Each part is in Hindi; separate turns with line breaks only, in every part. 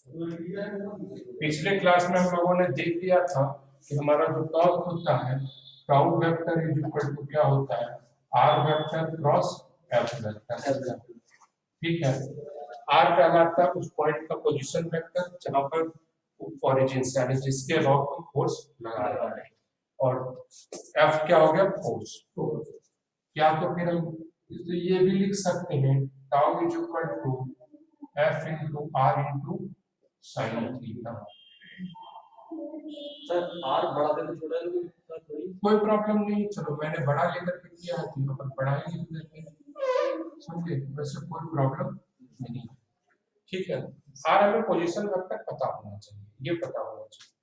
पिछले क्लास में हम लोगों ने देख लिया था कि हमारा जो टॉर्क होता है, tau vector is equal to क्या होता है, R vector cross F vector. ठीक है, आर कहलाता है उस पॉइंट का पोजीशन वेक्टर जहां पर ओरिजिन से यानी जिसके अबाउट पर फोर्स लगा रहा है, और एफ क्या हो गया, फोर्स। या तो फिर हम ये भी लिख सकते हैं, tau is equal to F into R into sine theta.
Sir R बड़ा देना छोटा देना
कोई प्रॉब्लम नहीं, चलो मैंने बड़ा लेकर के किया है तो अपन बड़ा ही लिख देते हैं, समझे, वैसे कोई प्रॉब्लम नहीं। ठीक है, आर हमें पोजीशन वेक्टर पता होना चाहिए, ये पता होना चाहिए।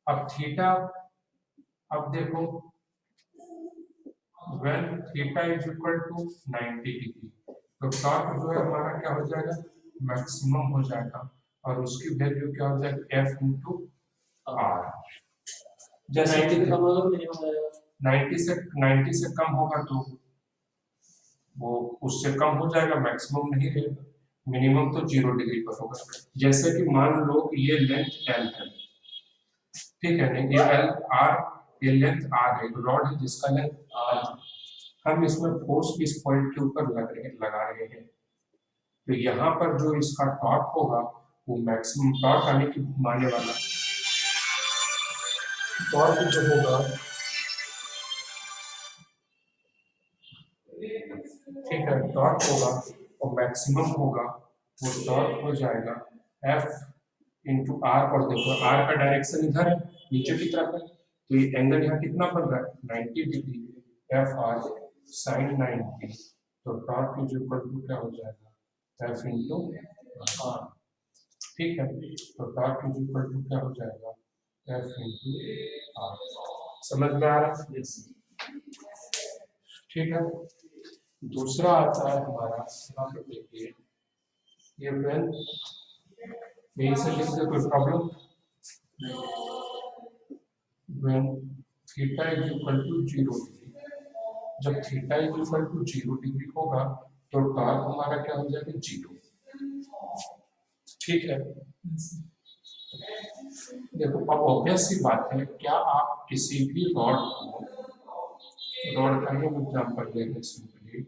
अब थीटा, अब देखो when theta is equal to 90 degree, तो टॉर्क जो है हमारा क्या हो जाएगा, मैक्सिमम हो जाएगा, और उसकी वैल्यू क्या हो जाएगी, एफ इंटू आर। जैसे 90 से कम होगा तो वो उससे कम हो जाएगा, मैक्सिमम नहीं रहेगा, मिनिमम तो 0 डिग्री पर होगा। जैसे कि मान लो ये लेंथ एल है, ठीक है, नहीं ये एल आर, ये लेंथ आर है, रॉड है जिसका लेंथ आर, हम इसमें फोर्स इस पॉइंट के ऊपर लगा रहे हैं, तो यहाँ पर जो इसका टॉर्क होगा वो मैक्सिमम टॉर्क आने की घुमाने वाला टॉर्क जो होगा, ठीक है, टॉर्क होगा और मैक्सिमम होगा, वो टॉर्क हो जाएगा एफ इंटू आर। और देखो आर का डायरेक्शन इधर है, नीचे की तरफ है, तो ये एंगल यहाँ कितना बन रहा है, 90 डिग्री, एफ आर साइन 90, तो टॉर्क इज इक्वल टू क्या हो जाएगा, एफ इंटू आर। ठीक है, तो टॉर्क इज इक्वल टू क्या हो जाएगा, एफ इंटू आर। समझ में आ रहा है? ठीक है, दूसरा आता है हमारा, यहाँ पे देखिए ये वेल यही से लिख दे, कोई problem, when theta is equal to 0 degree, जब theta is equal to 0 degree होगा तो टॉर्क हमारा क्या हो जाएगा, 0। ठीक है, देखो अब ऑब्वियस सी बात है, क्या आप किसी भी रॉड को, रॉड का ही एग्जांपल ले लें सिंपली,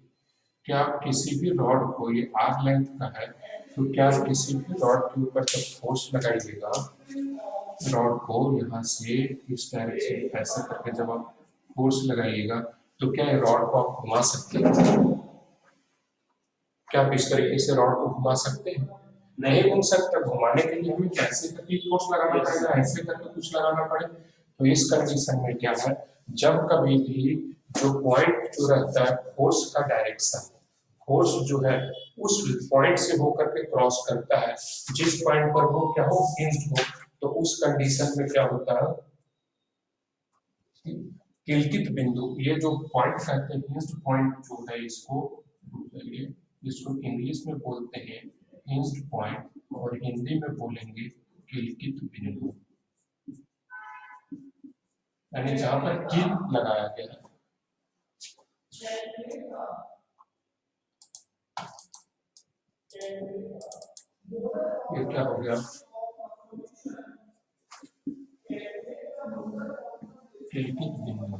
क्या आप किसी भी रॉड को, ये आर लेंथ का है, तो क्या किसी भी रॉड के ऊपर जब फोर्स लगाइएगा, रॉड को यहाँ से इस डायरेक्शन ऐसे करके जब आप फोर्स लगाइएगा, तो क्या ये रॉड को आप घुमा सकते हैं, क्या आप इस तरीके से रॉड को घुमा सकते हैं, नहीं घूम सकता। घुमाने के लिए हमें कैसे करके फोर्स लगाना पड़ेगा, ऐसे करके कुछ लगाना पड़े। तो इस कंडीशन में क्या है, जब कभी भी जो पॉइंट जो रहता है फोर्स का डायरेक्शन, फोर्स जो है उस पॉइंट से होकर के क्रॉस करता है, जिस पॉइंट पर वो क्या हो, हिंज्ड हो, तो उस कंडीशन में क्या होता है, किल्कित बिंदु, ये जो पॉइंट कहते हैं हिंज्ड पॉइंट जो है, इसको इंग्लिश में बोलते हैं हिंज्ड पॉइंट, और हिंदी में बोलेंगे किल्कित बिंदु, यानी जहां पर कील लगाया गया है। ये क्या हो गया, किल्कित बिंदु।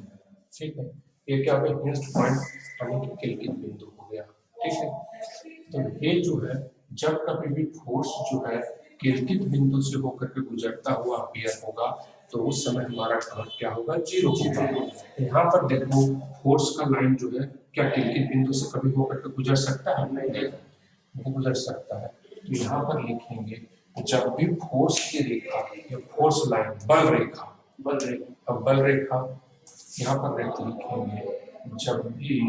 ठीक है, ये क्या हो गया, हिंज्ड पॉइंट यानी कि किल्कित बिंदु हो गया। ठीक है, तो ये जो है जब कभी भी फोर्स जो है किल्कित बिंदु से होकर के गुजरता हुआ अपीयर होगा, तो उस समय हमारा टॉर्क क्या होगा, 0 होगा। यहाँ पर देखो फोर्स का लाइन जो है क्या किल्कित बिंदु से कभी होकर के गुजर सकता है, नहीं गुजर सकता है। तो यहाँ पर लिखेंगे जब भी फोर्स की रेखा या फोर्स लाइन, बल रेखा, अब बल रेखा यहाँ पर लिखेंगे, जब भी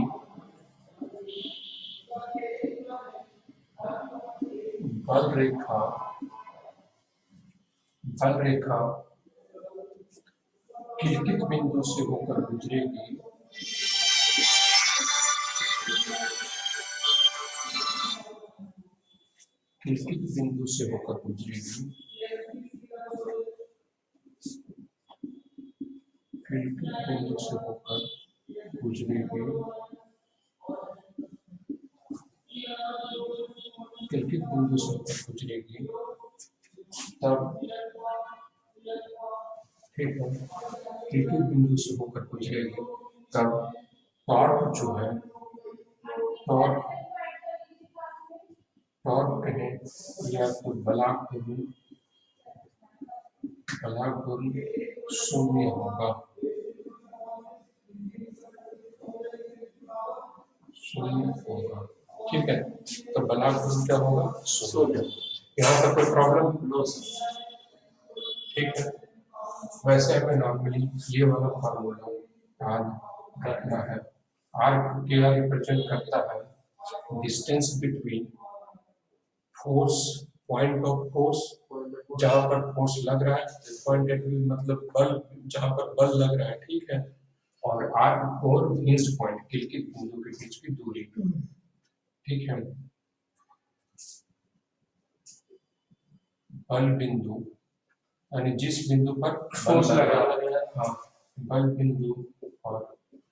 बल रेखा किल्कित बिंदु से होकर गुजरेगी, किल्कित बिंदु से होकर गुजरेगी, किल्कित बिंदु से होकर गुजरेगी, किल्कित बिंदु से होकर गुजरेगी, तब ठीक है, एक एक बिंदु से होकर गुजरेगी, तब टॉर्क जो है, टॉर्क टॉर्क कहें या तो बलाक गुण शून्य होगा, शून्य होगा। ठीक है, तो बलाक गुण क्या होगा? शून्य। यहाँ तक कोई प्रॉब्लम?
No sir.
ठीक है, वैसे हमें नॉर्मली ये वाला फार्मूला याद रखना है। आर क्या रिप्रेजेंट करता है? Distance between force, point of force, जहां पर फोर्स लग रहा है, पॉइंट ऑफ व्यू मतलब बल, जहां पर बल लग रहा है, ठीक है, और आर और हिंज पॉइंट, किलकित बिंदु के बीच की दूरी, ठीक है। बल बिंदु यानी जिस बिंदु पर फोर्स लगा है, हाँ, बल बिंदु और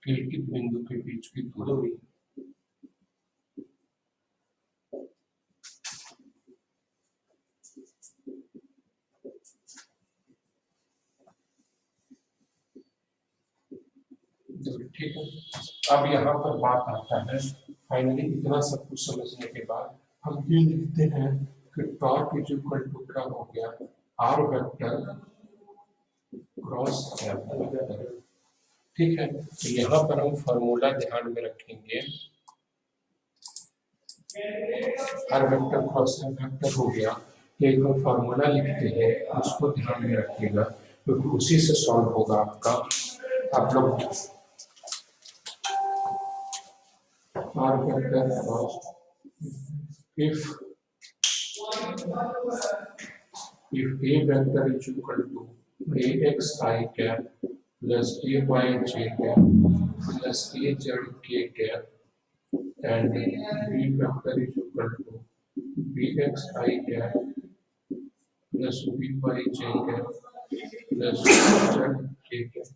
किलकित बिंदु के बीच की दूरी। ठीक है, अब यहाँ पर बात आता है, फाइनली इतना सब कुछ समझने के बाद हम ये लिखते हैं कि टॉर्क इज इक्वल टू क्या हो गया? R vector cross F vector. ठीक है, तो यहाँ पर हम फॉर्मूला ध्यान में रखेंगे, R vector cross F vector हो गया। एक फॉर्मूला लिखते हैं, उसको ध्यान में रखिएगा, क्योंकि उसी से सॉल्व होगा आपका। आप लोग R vector cross if a vector is equal to axi cap plus ayj cap plus az k cap and b vector is equal to bxi cap plus byj cap plus z k cap।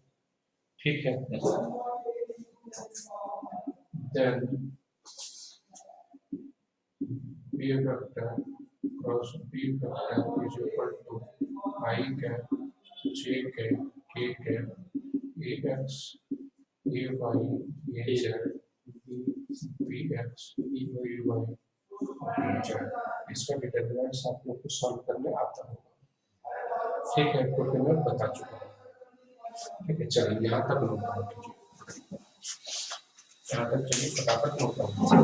ठीक है, then b vector cross b vector is equal to I cap j cap k cap ax ay az bx by z। इसका डिटरमिनेंट्स आप लोग को सॉल्व करने आता होगा। ठीक है, तो फिर मैं बता चुका हूँ। ठीक है, चलिए यहाँ तक नोट डाउन कीजिए, यहाँ तक चलिए फटाफट नोट डाउन कीजिए।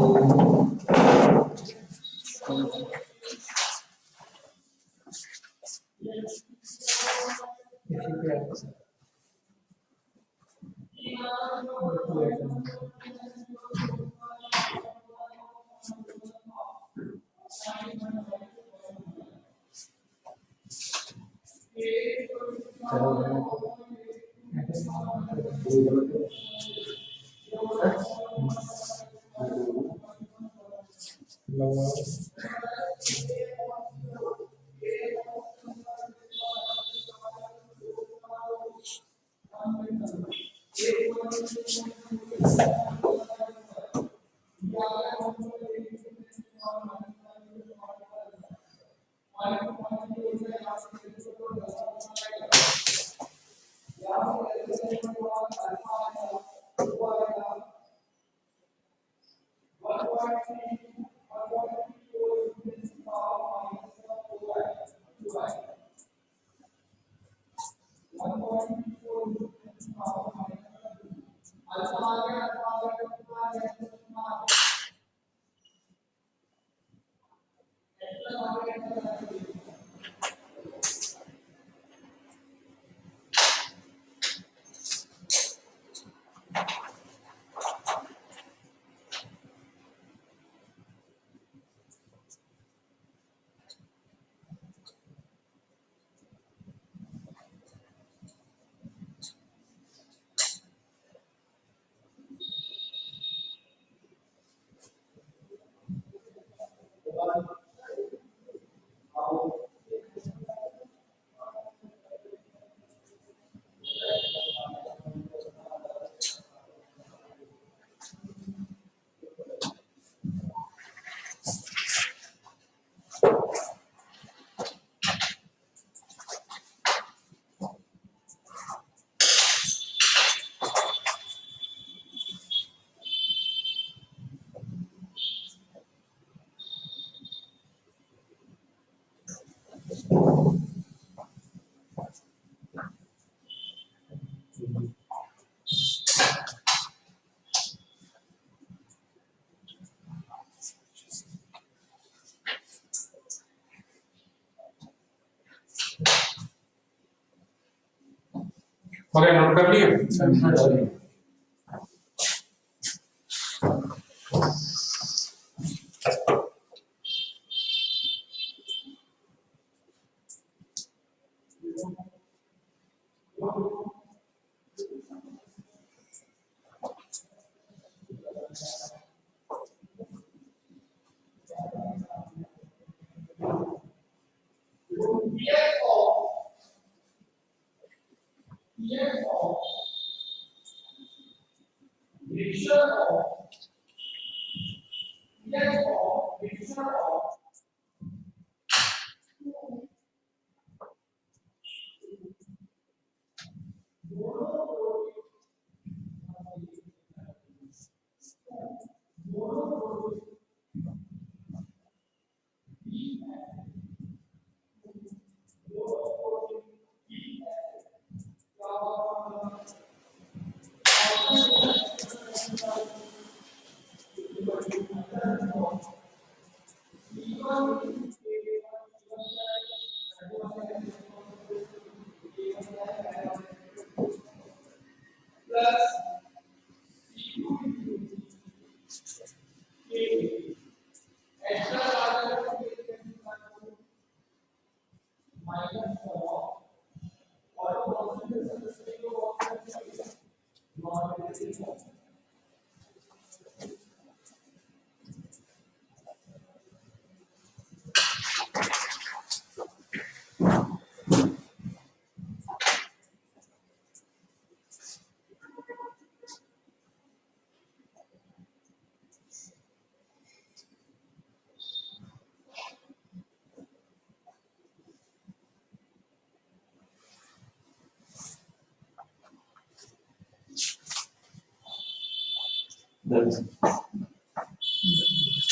हो गया, नोट कर लिए?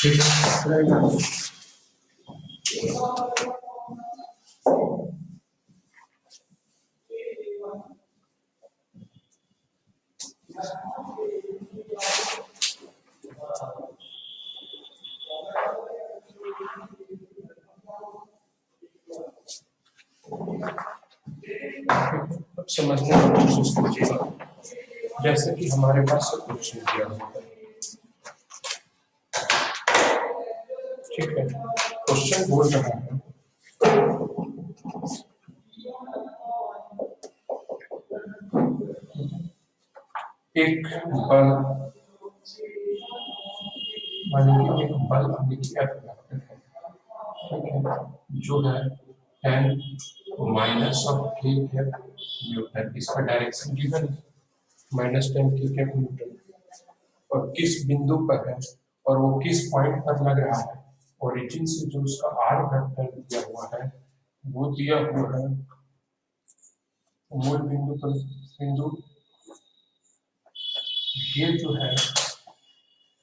ठीक है, अब समझने की कोशिश कीजिएगा। जैसे कि हमारे पास क्वेश्चन दिया हुआ है, ठीक है, क्वेश्चन बोल रहा है एक बल, मानिए एक बल F वेक्टर है, ठीक है, जो है 10 minus of k cap newton, इसका direction given -10 k cap newton, और किस बिंदु पर है और वो किस पॉइंट पर लग रहा है, ओरिजिन से जो उसका r वेक्टर दिया हुआ है वो दिया हुआ है मूल बिंदु पर, बिंदु ये जो है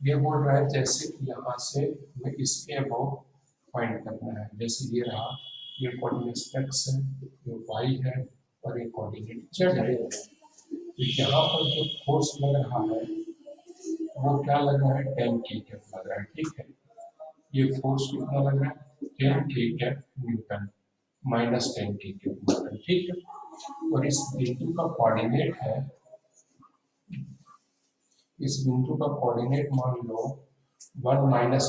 ये बोल रहा है जैसे कि यहाँ से हमें इसके अबव पॉइंट करना है, जैसे ये रहा, ये कोऑर्डिनेट x है, ये y है और ये कोऑर्डिनेट z है। तो यहाँ पर जो फोर्स लग रहा है वो क्या लग रहा है, 10 k कैप लग रहा है, ठीक है। ये फोर्स कितना लग रहा है, 10 k cap Newton -10 k cap Newton, ठीक है। और इस बिंदु का कोऑर्डिनेट है, इस बिंदु का कोऑर्डिनेट मान लो 1 - 1 इस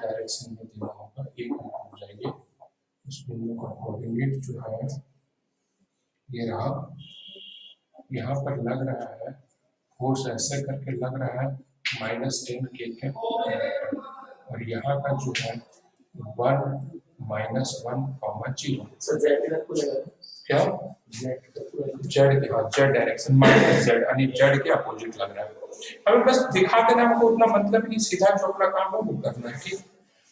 डायरेक्शन में देना होगा, एक हो जाएगी। इस बिंदु का कोऑर्डिनेट जो है ये रहा, यहाँ पर लग रहा है फोर्स ऐसे करके लग रहा है -10 k कैप, और यहाँ का जो है 1 - 1 0 क्या जेड के, हाँ जेड डायरेक्शन -z, यानी जेड के अपोजिट लग रहा है। हमें बस दिखा देना, हमको उतना मतलब नहीं, सीधा जो अपना काम है वो करना है, ठीक।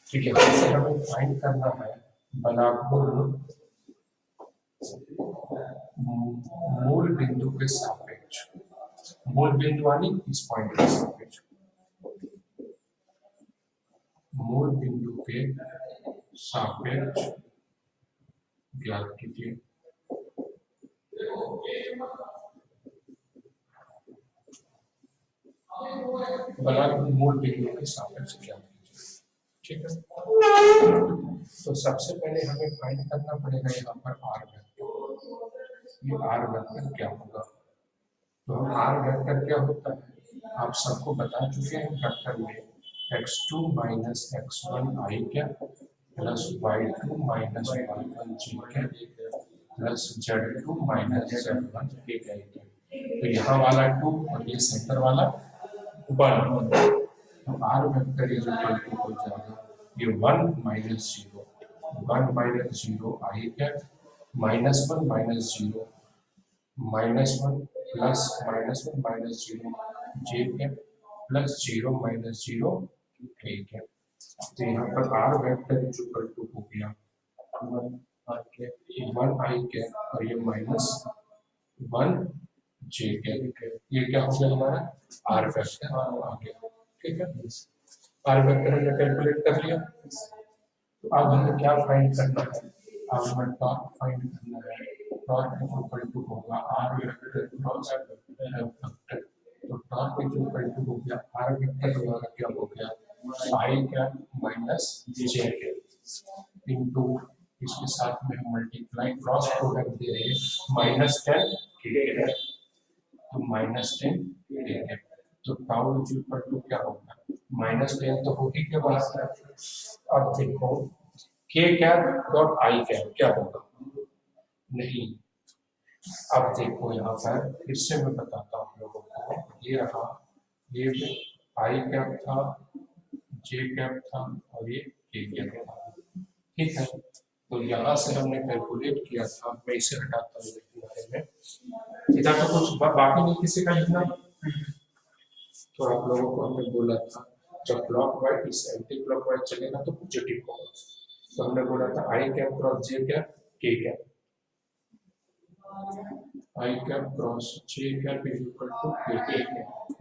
ठीक है, इससे हमें फाइंड करना है बलागुर मूल बिंदु के सापेक्ष, मूल बिंदु यानी इस पॉइंट के सापेक्ष, मूल बिंदु के सापेक्ष ज्ञात कीजिए। बलागुर मूल बिंदु के सापेक्ष ज्ञात कीजिए, ठीक है। तो सबसे पहले हमें फाइंड करना पड़ेगा यहाँ पर r वेक्टर, ये r वेक्टर क्या होगा, तो हम आर वेक्टर क्या होता है आप सबको बता चुके हैं वेक्टर में x2 माइनस x1 आई क्या प्लस y2 माइनस y1 जी क्या प्लस z2 माइनस z1 के क्या। तो यहाँ वाला 2 और ये सेंटर वाला 1, तो R vector is equal to हो जाएगा ये 1 माइनस 0, 1 माइनस 0 आई क्या minus 1 minus 0 minus 1 plus minus 1 minus 0 जे के प्लस 0 माइनस 0 ठीक है। तो यहाँ पर R vector is equal to हो गया 1 आई के और ये माइनस 1 जे के। ये क्या हो गया हमारा आर वेक्टर आ गया। ठीक है, आर वेक्टर हमने कैलकुलेट कर लिया। तो अब हमें क्या फाइंड करना है, अब हमें टॉर्क फाइंड करना है। टॉर्क इक्वल टू होगा आर वेक्टर क्रॉस वेक्टर। तो टॉर्क इक्वल टू हो गया आर वेक्टर हमारा क्या हो गया आई कैप माइनस जे कैप इनटू इसके साथ में हम मल्टीप्लाई क्रॉस प्रोडक्ट दे रहे हैं -10 के कैप, तो -10 के कैप। तो टाउ इक्वल टू क्या होगा -10 तो हो ही के बाहर। अब देखो के कैप डॉट आई कैप क्या होगा नहीं। अब देखो यहाँ पर फिर से मैं बताता हूँ आप लोगों को, ये रहा ये आई कैप था, जे कैप था और ये के कैप था। ठीक है, तो यहाँ से हमने कैलकुलेट किया था, मैं इसे हटाता हूँ बारे में। इधर तो कुछ बाकी नहीं किसी का लिखना। तो आप लोगों को हमने बोला था जब क्लॉक वाइज इस एंटी क्लॉक वाइज चलेगा तो पॉजिटिव होगा। तो हमने बोला था I cap cross J cap K cap, I cap cross J cap is equal to K cap,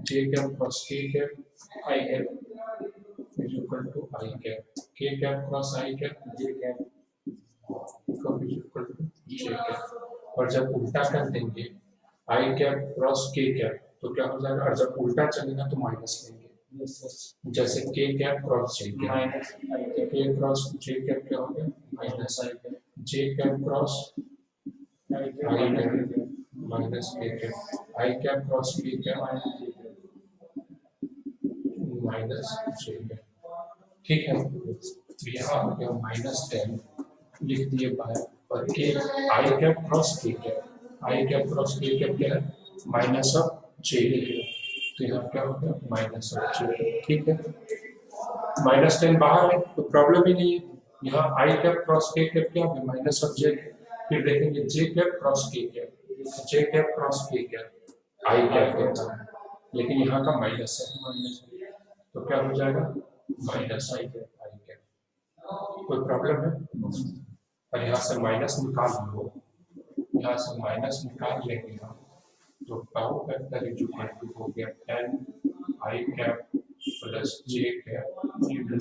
J cap cross K cap I cap is equal to I cap, K cap cross I cap J cap is equal to J cap. और जब उल्टा कर देंगे I cap cross K cap तो क्या हो जाएगा, और जब उल्टा चलेगा तो माइनस लेंगे। जैसे के cap cross J cap minus के क्रॉस जे कैप क्या हो गया minus I cap, J cap cross I cap minus के cap, I cap cross K cap minus J cap. ठीक है, तो यहाँ हो गया -10 लिख दिए बाहर, और के आई cap cross K cap, I cap cross K cap क्या है माइनस ऑफ जे कैप। तो यहाँ क्या हो गया माइनस ऑफ जे। ठीक है, -10 बाहर है तो प्रॉब्लम ही नहीं है। यहाँ आई कैप क्रॉस के कैप क्या है माइनस ऑफ जे। फिर देखेंगे जे cap cross K cap, J cap cross K cap I cap होता है, लेकिन यहाँ का माइनस है, तो क्या हो जाएगा minus I cap I cap. कोई प्रॉब्लम है? और यहाँ से माइनस निकाल लो, यहाँ से माइनस निकाल लेंगे हम, तो tau vector is equal to हो गया 10 i cap plus j cap newton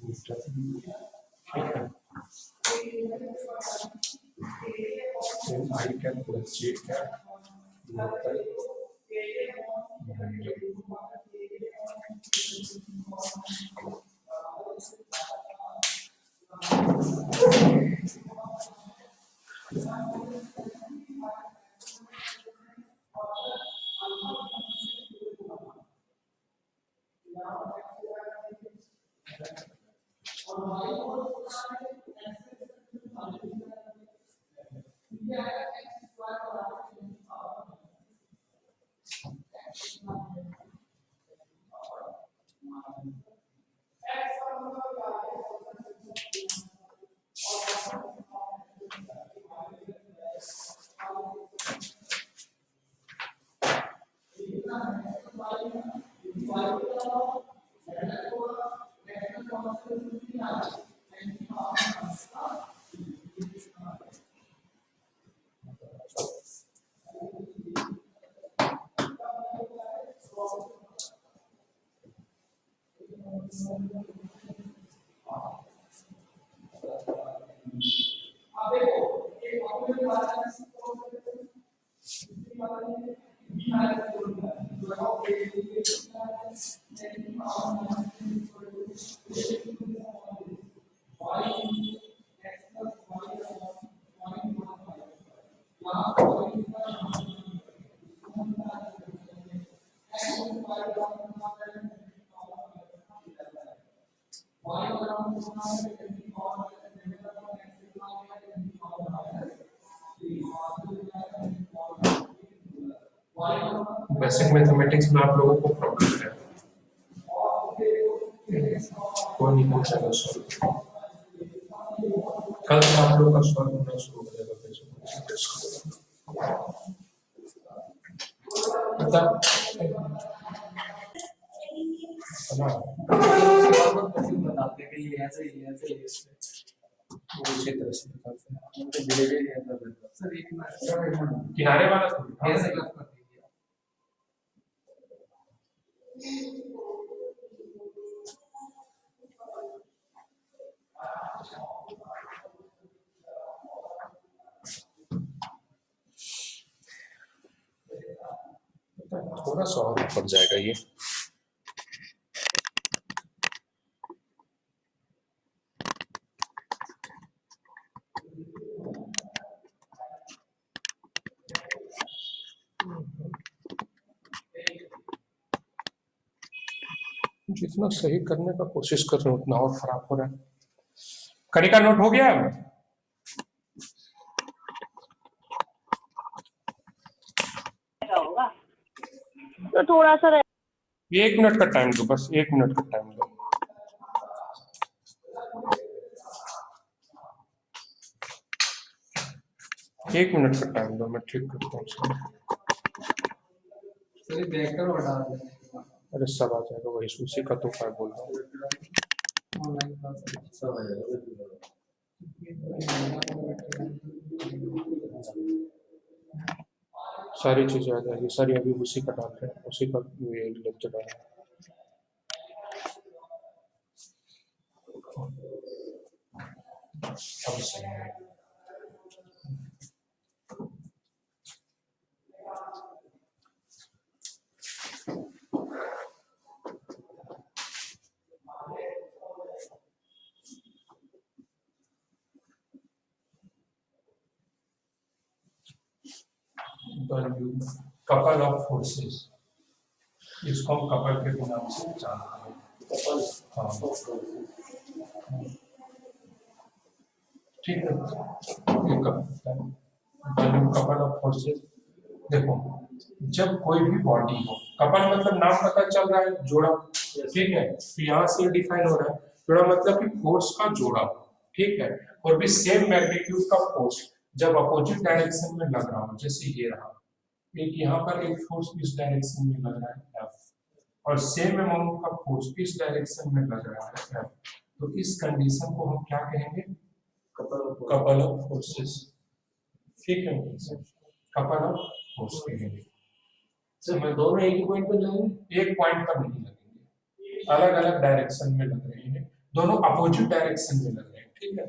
metre. ठीक है, 10 i cap plus j cap newton basic mathematics में आप लोगों को प्रॉब्लम है, कोई नहीं पूछेगा सॉल्व। कल से आप लोग का सॉल्व होना शुरू हो जाएगा मतलब
बताते हैं कि ये ऐसे ही ऐसे ही
उसी तरह से बताते हैं।
सर एक मिनट
किनारे वाला
ऐसे कर दीजिए।
थोड़ा सा और ऊपर जाएगा ये। जितना सही करने का कोशिश कर रहे हो उतना और खराब हो रहा है। कनिका नोट हो गया?
होगा तो थोड़ा सा
1 मिनट का टाइम दो, बस 1 मिनट का टाइम दो। एक मिनट का टाइम दो, मैं ठीक करता हूँ।
सर देखकर और डाल दें।
अरे सब आ जाएगा, वही उसी का तो क्या बोल रहा हूँ।
ऑनलाइन क्लास सब आ जाएगा।
सारी चीजें आ जाएगी, सारी अभी उसी का डाल रहे हैं, उसी का लेक्चर डाल रहे हैं। अब सही है। कपल ऑफ फोर्सेस, इसको हम कपल के नाम से जानते हैं। हाँ ठीक है, कपल ऑफ फोर्सेस। देखो जब कोई भी बॉडी हो, कपल मतलब नाम पता चल रहा है, जोड़ा, ठीक है, तो यहाँ से डिफाइन हो रहा है जोड़ा मतलब कि फोर्स का जोड़ा, ठीक है, और भी सेम मैग्नीट्यूड का फोर्स जब अपोजिट डायरेक्शन में लग रहा हो, जैसे ये रहा, एक यहाँ पर एक फोर्स इस डायरेक्शन में लग रहा है F, और सेम अमाउंट का फोर्स इस डायरेक्शन में लग रहा है F, तो इस कंडीशन को हम क्या कहेंगे? कपल ऑफ फोर्सेस, ठीक है, कपल ऑफ फोर्स कहेंगे।
सर दोनों एक ही पॉइंट पर जाएंगे?
एक पॉइंट पर नहीं लगेंगे, अलग अलग डायरेक्शन में लग रहे हैं, दोनों अपोजिट डायरेक्शन में लग रहे हैं, ठीक है,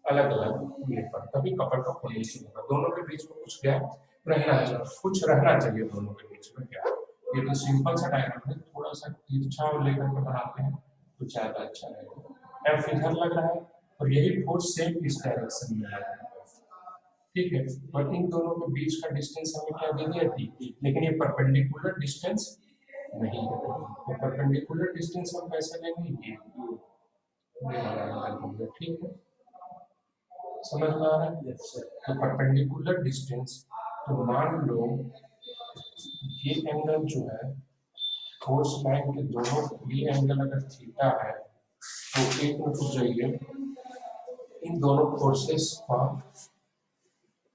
अलग अलग ये पर, तभी कपल का फॉर्मेशन होगा। दोनों के बीच में कुछ गैप रहना चाहिए, कुछ रहना चाहिए दोनों के बीच में गैप। ये तो सिंपल सा डायग्राम है, थोड़ा सा तिरछा लेकर के बनाते हैं तो ज्यादा अच्छा रहेगा। एफ इधर लग रहा है और यही फोर्स सेम इस डायरेक्शन में लग रहा है, ठीक है, और इन दोनों के बीच का डिस्टेंस हमें क्या दे दिया डी, लेकिन ये परपेंडिकुलर डिस्टेंस नहीं है। तो परपेंडिकुलर डिस्टेंस हम कैसे लेंगे? ये ठीक है, समझ में आ रहा है? तो परपेंडिकुलर डिस्टेंस, तो मान लो ये एंगल जो है फोर्स लाइन के दोनों, ये एंगल अगर थीटा है तो एक रुक जाइए, इन दोनों फोर्सेस का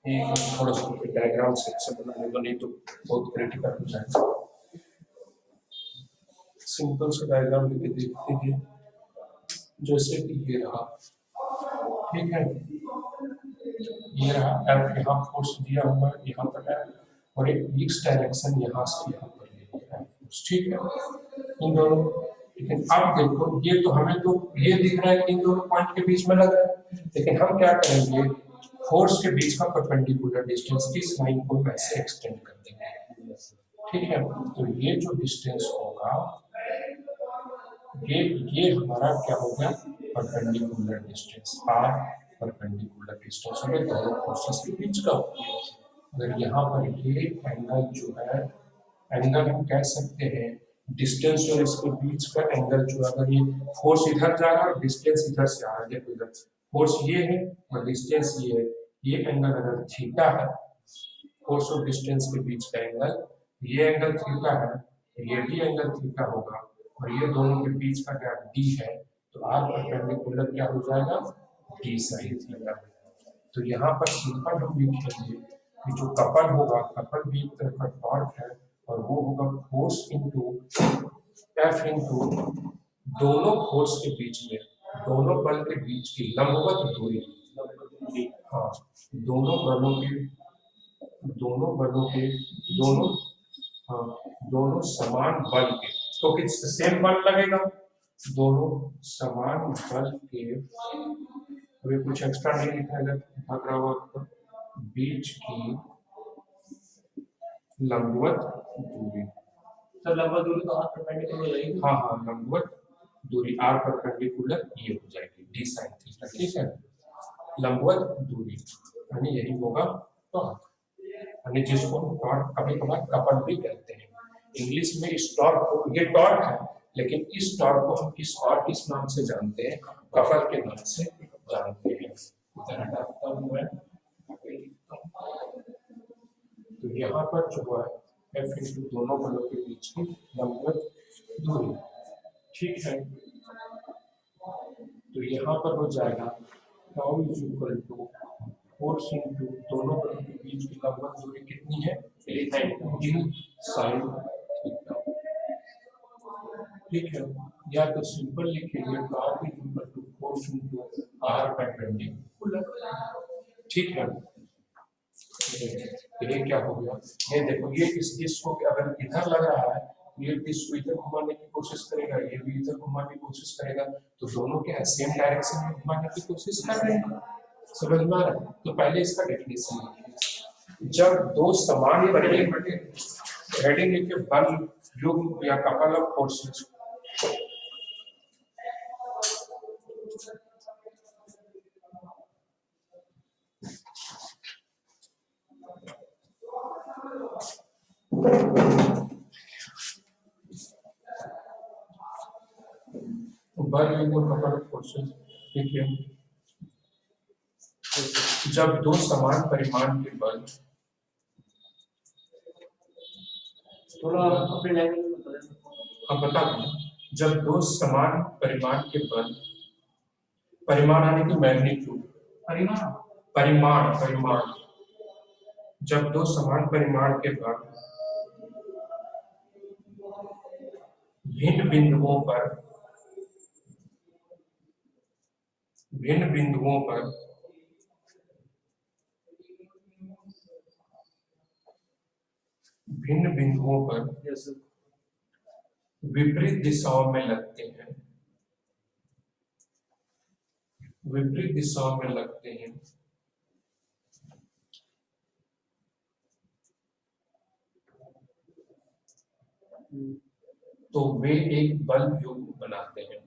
एक थोड़ा सा डायग्राम से बनाने दो, नहीं तो बहुत क्रिटिकल हो जाएगा। सिंपल सा डायग्राम लेके देखते हैं, जैसे कि ये रहा, ठीक है, ये रहा एफ, यहाँ फोर्स दिया हुआ है, यहाँ पर है, और एक एक्स डायरेक्शन यहाँ से यहाँ पर ले लिया है, ठीक है, इन दोनों। लेकिन अब देखो ये तो हमें तो ये दिख रहा है कि इन दोनों पॉइंट के बीच में लग रहा है, लेकिन हम क्या करेंगे, फोर्स के बीच का परपेंडिकुलर डिस्टेंस इस लाइन को वैसे एक्सटेंड कर देंगे, ठीक है, तो ये जो डिस्टेंस होगा ये हमारा क्या होगा, perpendicular distance, R perpendicular distance में दोनों फोर्सेस के बीच का। अगर यहाँ पर ये एंगल जो है, एंगल हम कह सकते हैं डिस्टेंस और इसके बीच का एंगल जो, अगर ये फोर्स इधर जा रहा है और डिस्टेंस इधर से आ रहा है, देखो इधर फोर्स ये है और डिस्टेंस ये है, ये एंगल अगर थीटा है, फोर्स और डिस्टेंस के बीच का एंगल, ये एंगल थीटा है, ये भी एंगल थीटा होगा, और ये दोनों के बीच का गैप डी है, तो आर परपेंडिकुलर क्या हो जाएगा, डी साइन थीटा। तो यहाँ पर सिंपल हम लिखेंगे कि जो कपल होगा, कपल भी एक तरह का टॉर्क है, और वो होगा फोर्स इनटू एफ इनटू दोनों फोर्स के बीच में, दोनों बल के बीच की लंबवत दूरी। हाँ, दोनों बलों के दोनों बलों के दोनों हाँ दोनों समान बल के, तो किस सेम बल लगेगा, दोनों समान बल के, अभी कुछ एक्स्ट्रा नहीं लिखा है, भाग रहा हुआ तो बीच की लंबवत दूरी।
सर लंबा दूरी तो हाथ परपेंडिकुलर हो जाएगी।
हाँ हाँ, लंबवत दूरी आर परपेंडिकुलर ये हो जाएगी डी साइन थीटा, ठीक है। लंबवत दूरी यानी यही होगा टॉर्क, यानी जिसको हम टॉर्क कभी कभार कपल भी कहते हैं। इंग्लिश में इस टॉर्क को, ये टॉर्क है, लेकिन इस टॉर्क को हम किस नाम से जानते हैं, कपल के नाम से जानते हैं। इधर हटाता हूं मैं, तो यहाँ पर जो है एफ इंटू दोनों बलों के बीच की लंबवत दूरी, ठीक है। तो यहाँ पर हो जाएगा tau is equal to force into दोनों बलों के बीच की लंबवत दूरी कितनी है, डी साइन थीटा, ठीक है। या तो सिंपल लिखेंगे tau is equal to force into R perpendicular, ठीक है। ये क्या हो गया, ये देखो, ये इस डिस्क को अगर इधर लग रहा है, ये डिस्क को इधर घुमाने की कोशिश करेगा, ये भी इधर घुमाने की कोशिश करेगा, तो दोनों क्या है, सेम डायरेक्शन में घुमाने की कोशिश कर रहे हैं, समझ में आ रहा है। तो पहले इसका डेफिनेशन लिखिए, जब दो समान हेडिंग लिखिए बल युग्म या कपल ऑफ फोर्सेस, बल युग्म कपल ऑफ फोर्सेस, ठीक है। जब दो समान परिमाण के बल,
थोड़ा अपने लैंग्वेज में बता दें।
हम बता दें, जब दो समान परिमाण के बल, परिमाण यानी कि मैग्नीट्यूड,
परिमाण
परिमाण परिमाण, जब दो समान परिमाण के बल भिन्न बिंदुओं पर भिन्न बिंदुओं पर भिन्न बिंदुओं पर विपरीत दिशाओं में लगते हैं, विपरीत दिशाओं में लगते हैं, तो वे एक बल युग्म बनाते हैं।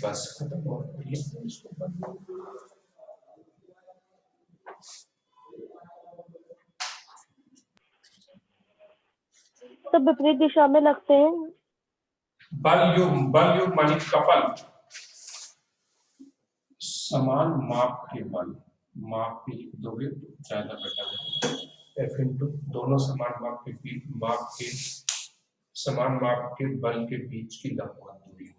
बस खत्म हो गया।
सब विपरीत दिशा में लगते हैं।
बल युग्म मानी कपल, समान माप के बल, माप भी दोगे तो ज्यादा बेटर है, एफ इंटू दोनों समान माप के बीच, माप के समान माप के बल के बीच की लंबवत दूरी।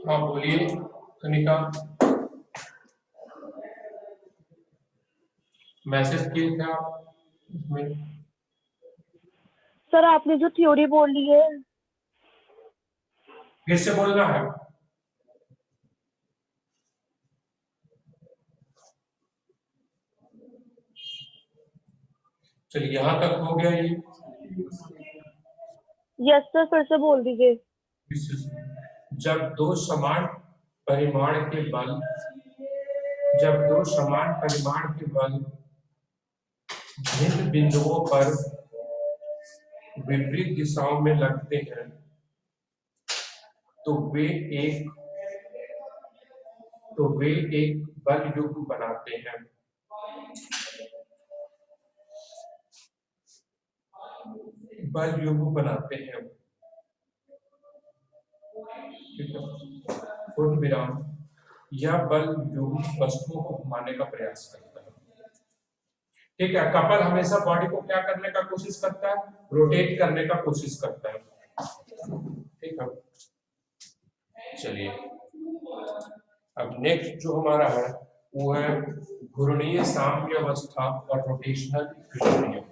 हाँ बोलिए कनिका, मैसेज किए थे आप इसमें।
सर आपने जो थ्योरी बोली है,
फिर से बोलना है। चलिए यहाँ तक हो गया ये।
यस सर फिर से बोल दीजिए।
जब दो समान परिमाण के बल जब दो समान परिमाण के बल भिन्न बिंदुओं पर विपरीत दिशाओं में लगते हैं तो वे एक बल युग्म बनाते हैं। बल युग्म बनाते हैं। ठीक है, पूर्ण विराम। यह बल युग्म वस्तुओं को घुमाने का प्रयास करता है। ठीक है, कपल हमेशा बॉडी को क्या करने का कोशिश करता है? रोटेट करने का कोशिश करता है। ठीक है, चलिए अब नेक्स्ट जो हमारा है वो है घूर्णीय साम्यावस्था और रोटेशनल इक्विलिब्रियम।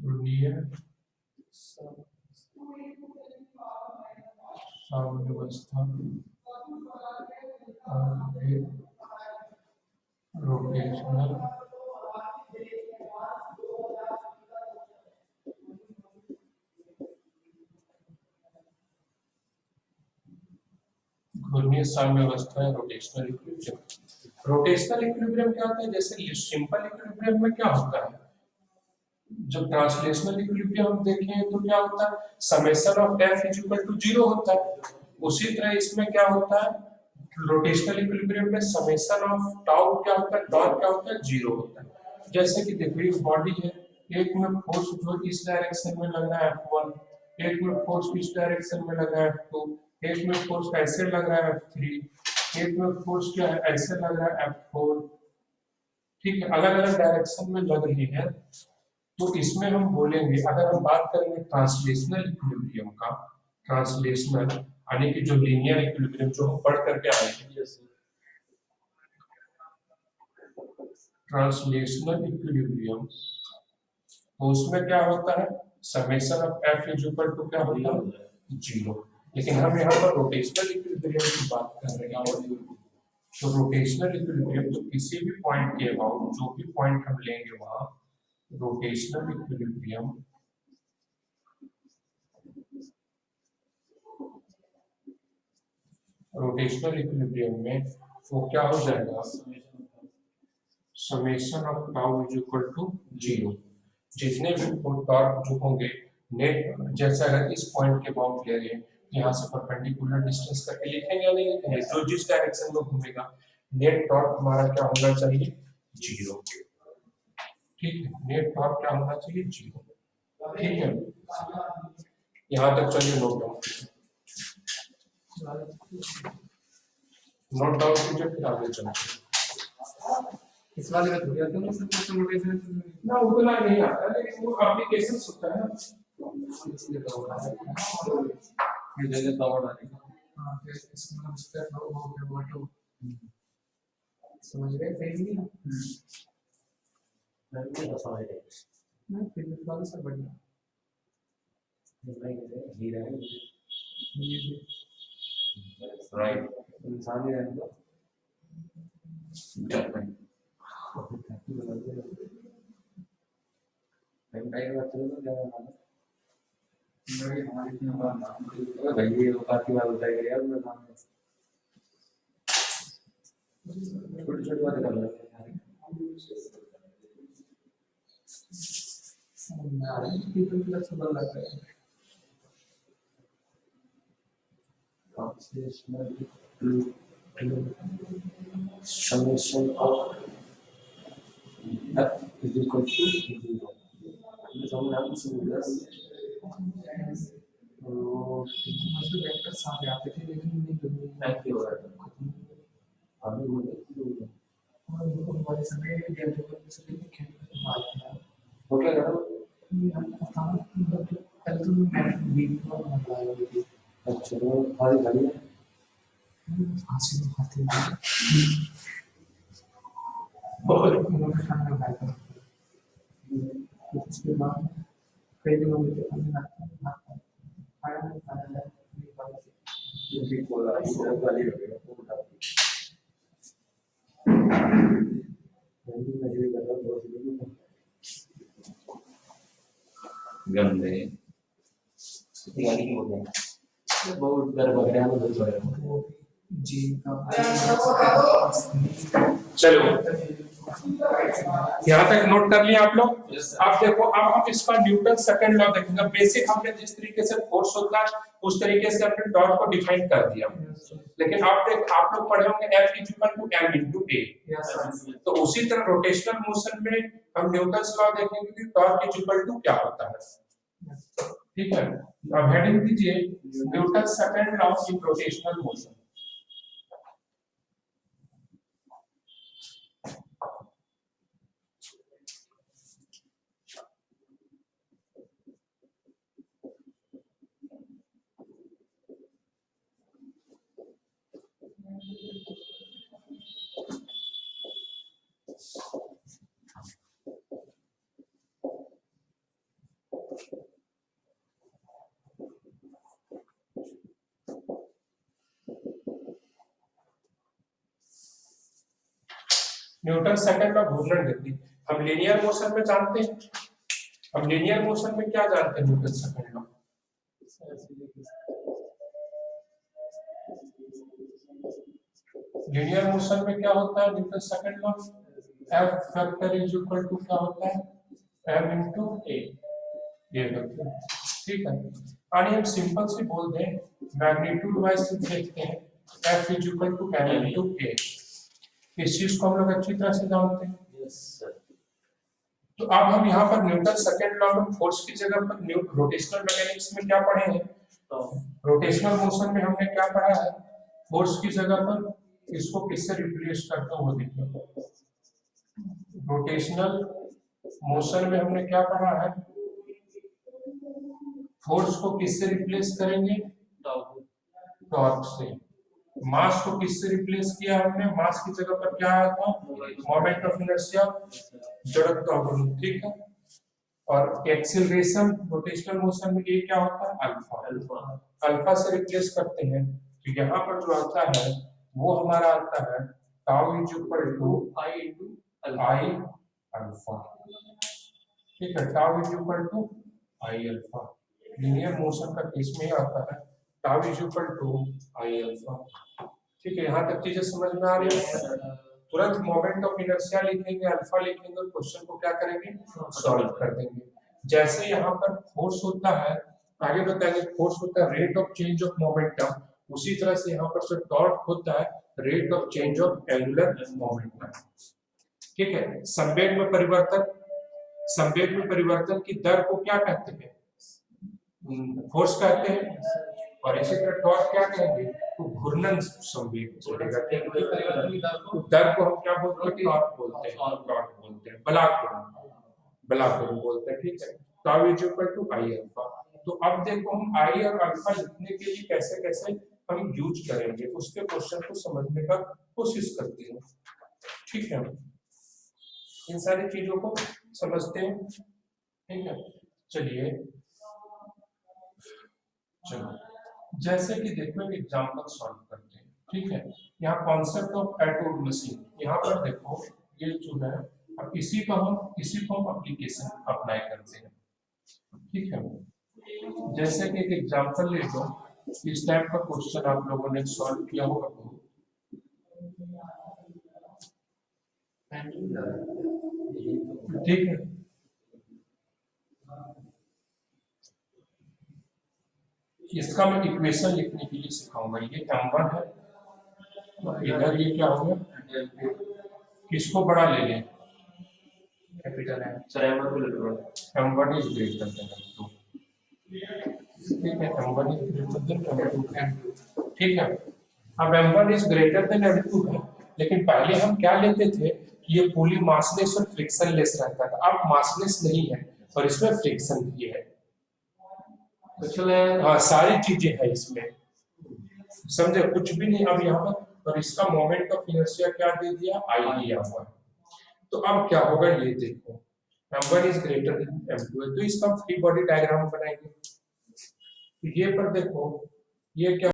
घूर्णीय साम्यावस्था और फिर रोटेशनल घूर्णीय साम्यावस्था है रोटेशनल इक्विलिब्रियम। रोटेशनल इक्विलिब्रियम क्या होता है? जैसे सिंपल इक्विलिब्रियम में क्या होता है, जब ट्रांसलेशनल इक्विलिब्रियम हम देखें तो क्या होता है, summation of F is equal to 0 होता है। उसी तरह इसमें क्या होता है, रोटेशनल इक्विलिब्रियम में समेशन ऑफ टाउ क्या होता है, टॉर्क क्या होता है, 0 होता है। जैसे कि देखो एक बॉडी है, एक में फोर्स जो इस डायरेक्शन में लग रहा है F1, एक में फोर्स इस डायरेक्शन में लग रहा है F2, एक में फोर्स ऐसे लग रहा है F3, एक में फोर्स क्या है ऐसे लग रहा है F4। ठीक है, अलग अलग डायरेक्शन में लग रही है। तो इसमें हम बोलेंगे, अगर हम बात करेंगे ट्रांसलेशनल इक्विलिब्रियम का, ट्रांसलेशनल यानी कि जो लीनियर इक्विलिब्रियम जो हम पढ़ करके आए हैं, ट्रांसलेशनल इक्विलिब्रियम, तो उसमें क्या होता है, summation of F is equal to क्या होता है, 0। लेकिन हम यहाँ पर रोटेशनल इक्विलिब्रियम की बात कर रहे हैं। तो रोटेशनल इक्विलिब्रियम तो किसी भी पॉइंट के अबाउट जो भी पॉइंट हम लेंगे वहां रोटेशनल इक्विलिब्रियम में वो क्या हो जाएगा, summation of tau is equal to 0। जितने भी टॉर्क जो होंगे नेट, जैसे अगर इस पॉइंट के बाउंड ले रहे हैं, यहाँ से परपेंडिकुलर डिस्टेंस करके लिखेंगे या नहीं लिखेंगे, जो जिस डायरेक्शन में घूमेगा नेट टॉर्क हमारा क्या होना चाहिए, 0। ठीक है, नेट टॉर्क क्या होना चाहिए, 0। ठीक है, यहाँ तक चलिए नोट डाउन कीजिए, फिर आगे चलते हैं।
इस वाले का थोड़ी आता है रोटेशन
ना, उतना नहीं आता, लेकिन वो एप्लीकेशन होता है ना,
इसलिए तो हो रहा है ये जगह पावर डालेगा। हां फिर इसमें स्टेप हो गया वो तो समझ गए सही नहीं। नहीं तो समझ गए ना, फिर वाला सब बढ़िया हीरा है ये राइट इंसान ही है तो टाइम बात चलो क्या हमारी इतनी बात ना भाई ये काफी बार होता है यार मैं काम छोटी छोटी बातें कर रहा हूं पीपल फ्लेक्सिबल लगता है summation of is equal to 0 हम नाम सिंगुलर तो वेक्टर्स सारे आते थे लेकिन नहीं हो रहा था अभी वो हमारे समय डेल्टा को से लिखे हो क्या करो पहले तो मैं वीडियो बनाया हुआ अच्छा तो खाली खाली फांसी में खाते हैं बहुत उन्होंने खाना खाया था उसके बाद कई दिनों में खाना खाया नहीं खाया नहीं ये बोला ये वाली हो गया वो बता मैं कर रहा बहुत गंदे यानी कि हो गया बहुत डर लग रहा है मुझे जी
चलो यहाँ तक नोट कर लिया आप लोग। अब देखो, अब हम इसका न्यूटन सेकंड लॉ देखेंगे। बेसिक हमने जिस तरीके से फोर्स होता है उस तरीके से हमने डॉट को डिफाइन कर दिया, लेकिन आप लोग पढ़े होंगे F equal to m into a। तो उसी तरह रोटेशनल मोशन में हम न्यूटन लॉ देखेंगे कि टॉर्क इक्वल टू क्या होता है। ठीक है, अब हेडिंग दीजिए Newton second law in rotational motion. Newton second law घूर्णन गति हम लीनियर मोशन में जानते हैं। हम लीनियर मोशन में क्या जानते हैं Newton second law? Linear motion में क्या होता है Newton second law? F vector is equal to क्या होता है m इनटू a। ये देखो, ठीक है। आइए हम सिंपल से बोल दें, मैग्नीट्यूड वाइज देखते हैं F is equal to m into a। इस चीज को हम लोग अच्छी तरह से जानते हैं। तो अब हम यहाँ पर न्यूटन सेकंड लॉ में फोर्स की जगह पर रोटेशनल मैकेनिक्स में क्या पढ़े हैं? रोटेशनल मोशन में हमने क्या पढ़ा है? फोर्स की जगह पर इसको किससे रिप्लेस करते हैं वो देखिए। रोटेशनल मोशन में हमने क्या पढ़ा है? फोर्स को किससे रिप्लेस करेंगे? टॉर्क से। मास को किससे रिप्लेस किया हमने? मास की जगह पर क्या आया था? मोमेंट ऑफ इनर्शिया, जड़त्व बल। ठीक है, और एक्सीलरेशन रोटेशनल मोशन में ये क्या होता है? अल्फा। अल्फा से रिप्लेस करते हैं तो यहाँ पर जो आता है वो हमारा आता है tau is equal to I into I alpha. ठीक है, tau is equal to I alpha. Linear motion का केस में आता है tau is equal to I alpha. ठीक है, यहाँ तक चीजें समझ में आ रही है। तुरंत मोमेंट ऑफ इनर्शिया लिखेंगे, अल्फा लिखेंगे और क्वेश्चन को क्या करेंगे? सॉल्व कर देंगे। जैसे यहाँ पर फोर्स होता है, आगे बताएंगे, फोर्स होता है rate of change of momentum, उसी तरह से यहाँ पर जो टॉर्क होता है rate of change of angular momentum. ठीक है, संवेग में परिवर्तन, संवेग में परिवर्तन की दर को क्या कहते हैं? फोर्स कहते हैं। और इसी तरह टॉर्क क्या कहेंगे? तो घूर्णन संवेग चलेगा। दर को हम क्या बोलते हैं? टॉर्क बोलते हैं, टॉर्क बोलते हैं, बलाघूर्ण बोलते हैं। ठीक है, tau is equal to I alpha. तो अब देखो हम आई और अल्फा लिखने के लिए कैसे कैसे हम यूज करेंगे, उसके क्वेश्चन को समझने का कोशिश करते हैं। ठीक है, इन सारी चीजों को समझते हैं। ठीक है, चलिए चलो जैसे कि देखो एक एग्जांपल सॉल्व करते हैं। ठीक है, यहाँ कॉन्सेप्ट ऑफ एटोड मशीन, यहाँ पर देखो ये जो है, अब इसी को हम एप्लीकेशन अप्लाई करते हैं। ठीक है, जैसे कि एक एग्जांपल ले लो, इस टाइप का क्वेश्चन आप लोगों ने सॉल्व किया होगा। ठीक है, इसका मैं इक्वेशन लिखने के लिए सिखाऊंगा। ये m1 है, इधर ये क्या होगा? किसको बड़ा ले लें?
कैपिटल है
सर M1 को लेकर
M1 is greater than M2, ठीक है, M1 is greater than M2, ठीक है। अब M1 is greater than M2 है, लेकिन पहले हम क्या लेते थे कि ये पुली मासलेस और फ्रिक्शनलेस रहता था, अब मासलेस नहीं है और इसमें फ्रिक्शन भी है।
तो चले
हाँ, सारी चीजें हैं इसमें, समझे, कुछ भी नहीं अब यहाँ पर। और इसका मोमेंट ऑफ इनर्शिया क्या दे दिया, I दिया हुआ है। तो अब क्या होगा ये देखो, M1 is greater than M2 है, तो इसका फ्री बॉडी डायग्राम बनाएंगे। तो ये पर देखो, ये क्या